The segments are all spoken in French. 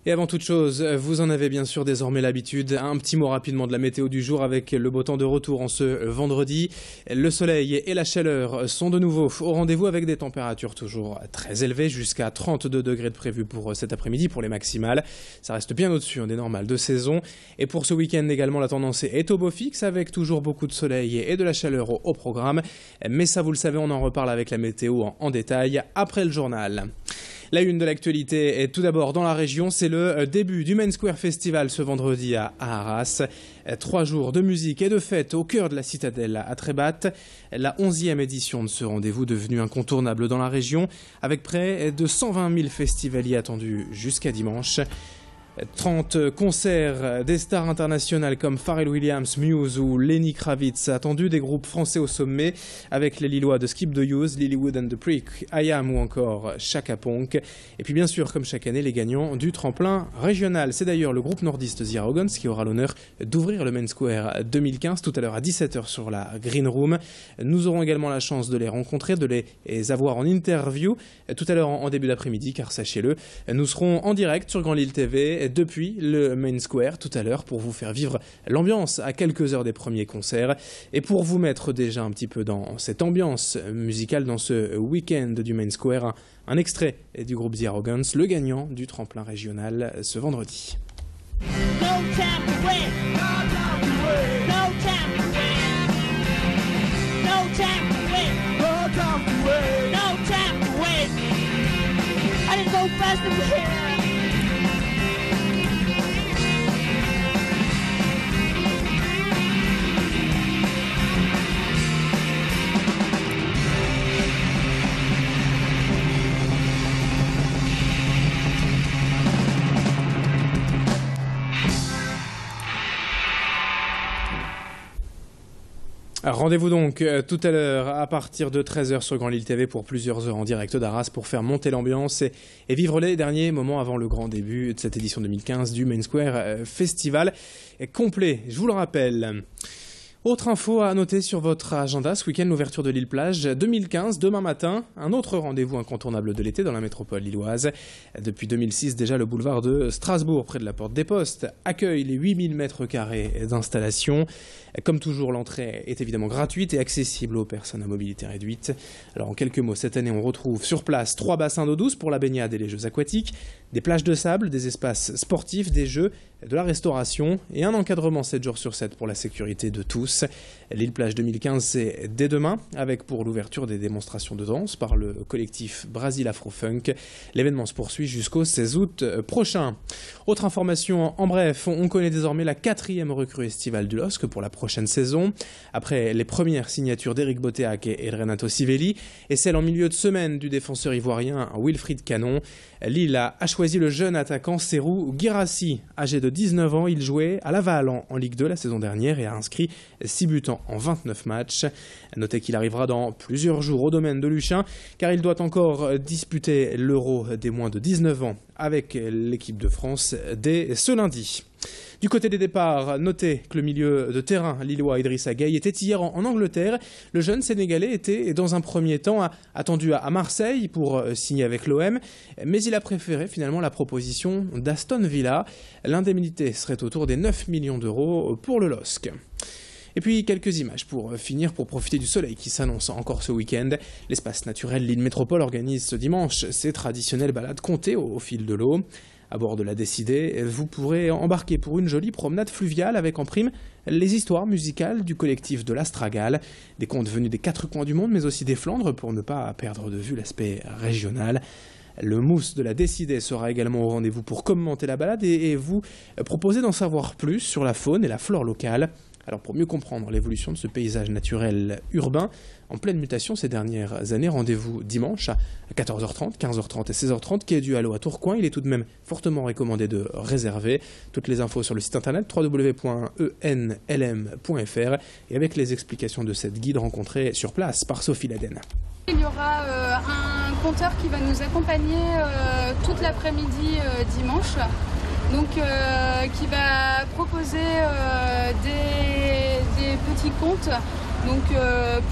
Et avant toute chose, vous en avez bien sûr désormais l'habitude. Un petit mot rapidement de la météo du jour avec le beau temps de retour en ce vendredi. Le soleil et la chaleur sont de nouveau au rendez-vous avec des températures toujours très élevées, jusqu'à 32 degrés de prévu pour cet après-midi pour les maximales. Ça reste bien au-dessus des normales de saison. Et pour ce week-end également, la tendance est au beau fixe avec toujours beaucoup de soleil et de la chaleur au programme. Mais ça, vous le savez, on en reparle avec la météo en détail après le journal. La une de l'actualité est tout d'abord dans la région, c'est le début du Main Square Festival ce vendredi à Arras. 3 jours de musique et de fête au cœur de la citadelle à Trébat. La 11e édition de ce rendez-vous devenu incontournable dans la région avec près de 120 000 festivaliers attendus jusqu'à dimanche. 30 concerts des stars internationales comme Pharrell Williams, Muse ou Lenny Kravitz attendus, des groupes français au sommet avec les Lillois de Skip the Use, Lilywood and the Prick, I Am ou encore Chaka Ponk. Et puis bien sûr, comme chaque année, les gagnants du tremplin régional. C'est d'ailleurs le groupe nordiste The Arrogants qui aura l'honneur d'ouvrir le Main Square 2015 tout à l'heure à 17h sur la Green Room. Nous aurons également la chance de les rencontrer, de les avoir en interview tout à l'heure en début d'après-midi, car sachez-le, nous serons en direct sur Grand Lille TV depuis le Main Square tout à l'heure pour vous faire vivre l'ambiance à quelques heures des premiers concerts et pour vous mettre déjà un petit peu dans cette ambiance musicale dans ce week-end du Main Square, un extrait du groupe The Arrogants, le gagnant du tremplin régional ce vendredi. No time to wait. No time to wait. No time to wait. No time to wait. No time to wait. No time to wait. I didn't go fast enough. Rendez-vous donc tout à l'heure à partir de 13h sur Grand Lille TV pour plusieurs heures en direct d'Arras pour faire monter l'ambiance et vivre les derniers moments avant le grand début de cette édition 2015 du Main Square Festival complet, je vous le rappelle. Autre info à noter sur votre agenda, ce week-end, l'ouverture de Lille Plage 2015, demain matin, un autre rendez-vous incontournable de l'été dans la métropole lilloise. Depuis 2006, déjà, le boulevard de Strasbourg, près de la Porte des Postes, accueille les 8000 mètres carrés d'installation. Comme toujours, l'entrée est évidemment gratuite et accessible aux personnes à mobilité réduite. Alors, en quelques mots, cette année, on retrouve sur place 3 bassins d'eau douce pour la baignade et les jeux aquatiques, des plages de sable, des espaces sportifs, des jeux, de la restauration et un encadrement 7 jours sur 7 pour la sécurité de tous. Lille Plage 2015, c'est dès demain, avec pour l'ouverture des démonstrations de danse par le collectif Brasil Afro-Funk. L'événement se poursuit jusqu'au 16 août prochain. Autre information en bref, on connaît désormais la 4e recrue estivale du LOSC pour la prochaine saison. Après les premières signatures d'Éric Botéac et de Renato Sivelli, et celle en milieu de semaine du défenseur ivoirien Wilfried Canon, Lille a choisi le jeune attaquant Serhou Guirassy. Âgé de 19 ans, il jouait à Laval en Ligue 2 la saison dernière et a inscrit 6 buts en 29 matchs. Notez qu'il arrivera dans plusieurs jours au domaine de Luchin, car il doit encore disputer l'Euro des moins de 19 ans avec l'équipe de France dès ce lundi. Du côté des départs, notez que le milieu de terrain lillois Idrissa Gueye était hier en Angleterre. Le jeune Sénégalais était dans un premier temps attendu à Marseille pour signer avec l'OM, mais il a préféré finalement la proposition d'Aston Villa. L'indemnité serait autour des 9 millions d'euros pour le LOSC. Et puis quelques images pour finir, pour profiter du soleil qui s'annonce encore ce week-end. L'espace naturel Lille Métropole organise ce dimanche ses traditionnelles balades comptées au fil de l'eau. À bord de la Décidée, vous pourrez embarquer pour une jolie promenade fluviale avec en prime les histoires musicales du collectif de l'Astragale, des contes venus des 4 coins du monde mais aussi des Flandres pour ne pas perdre de vue l'aspect régional. Le mousse de la Décidée sera également au rendez-vous pour commenter la balade et vous proposer d'en savoir plus sur la faune et la flore locale. Alors pour mieux comprendre l'évolution de ce paysage naturel urbain en pleine mutation ces dernières années, rendez-vous dimanche à 14h30, 15h30 et 16h30, quai du Hallot à Tourcoing. Il est tout de même fortement recommandé de réserver. Toutes les infos sur le site internet www.enlm.fr et avec les explications de cette guide rencontrée sur place par Sophie Laden. Il y aura un conteur qui va nous accompagner toute l'après-midi dimanche. Donc, qui va proposer des petits contes donc,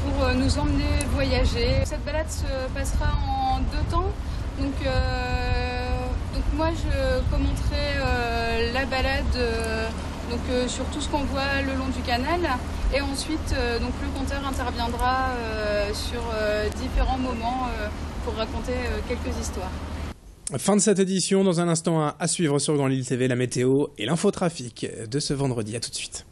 pour nous emmener voyager. Cette balade se passera en 2 temps. Donc, Donc moi je commenterai la balade sur tout ce qu'on voit le long du canal et ensuite donc le conteur interviendra sur différents moments pour raconter quelques histoires. Fin de cette édition, dans un instant à suivre sur Grand Lille TV, la météo et l'infotrafic de ce vendredi. À tout de suite.